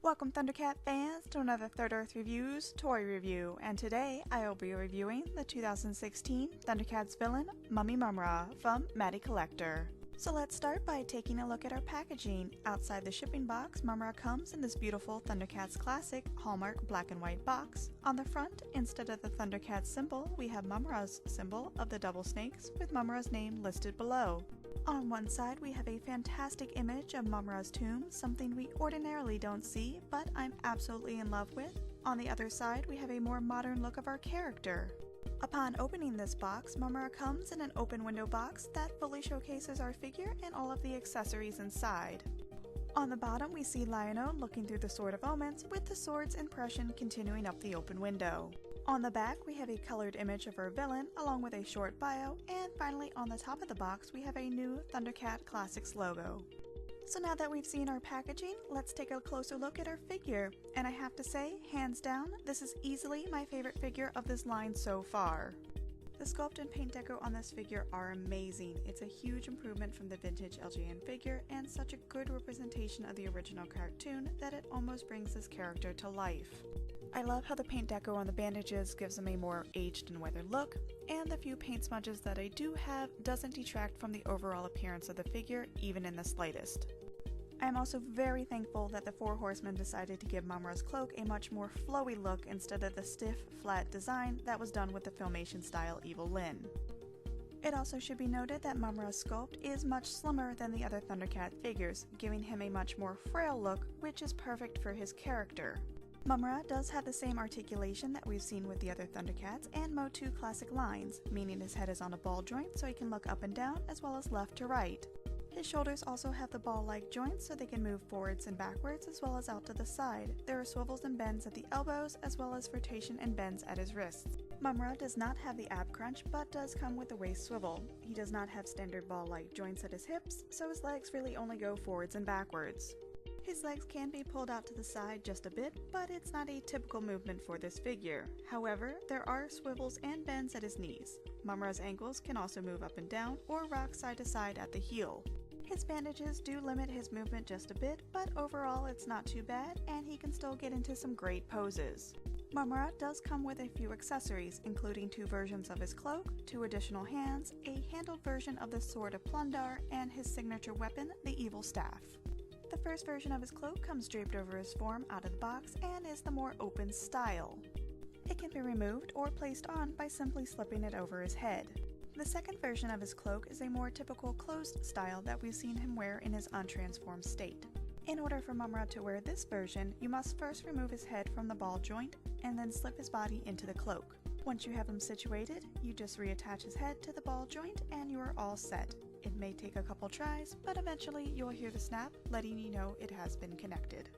Welcome Thundercat fans to another Third Earth Reviews toy review, and today I will be reviewing the 2016 Thundercats villain Mummy Mumm-Ra from MattyCollector. So let's start by taking a look at our packaging. Outside the shipping box, Mumm-Ra comes in this beautiful Thundercats classic Hallmark black and white box. On the front, instead of the Thundercats symbol, we have Mumm-Ra's symbol of the double snakes with Mumm-Ra's name listed below. On one side, we have a fantastic image of Mumm-Ra's tomb, something we ordinarily don't see, but I'm absolutely in love with. On the other side, we have a more modern look of our character. Upon opening this box, Mumm-Ra comes in an open window box that fully showcases our figure and all of the accessories inside. On the bottom, we see Lionel looking through the Sword of Omens, with the sword's impression continuing up the open window. On the back, we have a colored image of our villain, along with a short bio, and finally on the top of the box, we have a new Thundercat Classics logo. So now that we've seen our packaging, let's take a closer look at our figure. And I have to say, hands down, this is easily my favorite figure of this line so far. The sculpt and paint deco on this figure are amazing. It's a huge improvement from the vintage LJN figure and such a good representation of the original cartoon that it almost brings this character to life. I love how the paint deco on the bandages gives them a more aged and weathered look, and the few paint smudges that I do have doesn't detract from the overall appearance of the figure, even in the slightest. I am also very thankful that the Four Horsemen decided to give Mumm-Ra's cloak a much more flowy look instead of the stiff, flat design that was done with the Filmation style Evil Lyn. It also should be noted that Mumm-Ra's sculpt is much slimmer than the other Thundercat figures, giving him a much more frail look, which is perfect for his character. Mumm-Ra does have the same articulation that we've seen with the other Thundercats and Mo2 classic lines, meaning his head is on a ball joint so he can look up and down as well as left to right. His shoulders also have the ball-like joints so they can move forwards and backwards as well as out to the side. There are swivels and bends at the elbows as well as rotation and bends at his wrists. Mumm-Ra does not have the ab crunch but does come with a waist swivel. He does not have standard ball-like joints at his hips, so his legs really only go forwards and backwards. His legs can be pulled out to the side just a bit, but it's not a typical movement for this figure. However, there are swivels and bends at his knees. Mumm-Ra's ankles can also move up and down or rock side to side at the heel. His bandages do limit his movement just a bit, but overall it's not too bad and he can still get into some great poses. Mumm-Ra does come with a few accessories, including 2 versions of his cloak, 2 additional hands, a handled version of the Sword of Plundar, and his signature weapon, the Evil Staff. The first version of his cloak comes draped over his form out of the box and is the more open style. It can be removed or placed on by simply slipping it over his head. The second version of his cloak is a more typical closed style that we've seen him wear in his untransformed state. In order for Mumm-Ra to wear this version, you must first remove his head from the ball joint and then slip his body into the cloak. Once you have him situated, you just reattach his head to the ball joint and you are all set. It may take a couple tries, but eventually you'll hear the snap, letting you know it has been connected.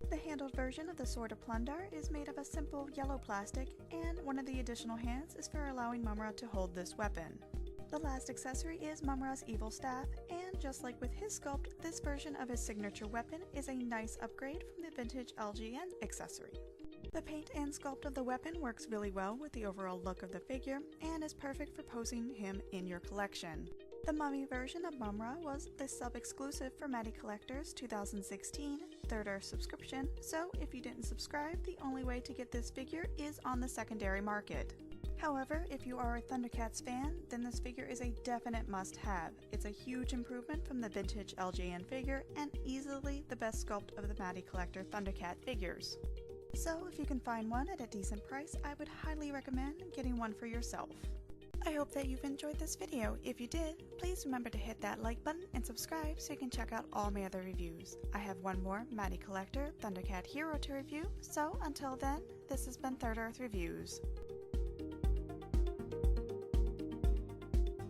The handled version of the Sword of Plundar is made of a simple yellow plastic, and one of the additional hands is for allowing Mumm-Ra to hold this weapon. The last accessory is Mumm-Ra's Evil Staff, and just like with his sculpt, this version of his signature weapon is a nice upgrade from the vintage LGN accessory. The paint and sculpt of the weapon works really well with the overall look of the figure, and is perfect for posing him in your collection. The Mummy version of Mumm-Ra was the sub-exclusive for MattyCollector's 2016 Third Earth subscription, so if you didn't subscribe, the only way to get this figure is on the secondary market. However, if you are a Thundercats fan, then this figure is a definite must-have. It's a huge improvement from the vintage LJN figure and easily the best sculpt of the MattyCollector Thundercat figures. So if you can find one at a decent price, I would highly recommend getting one for yourself. I hope that you've enjoyed this video. If you did, please remember to hit that like button and subscribe so you can check out all my other reviews. I have one more MattyCollector Thundercat hero to review, so until then, this has been Third Earth Reviews.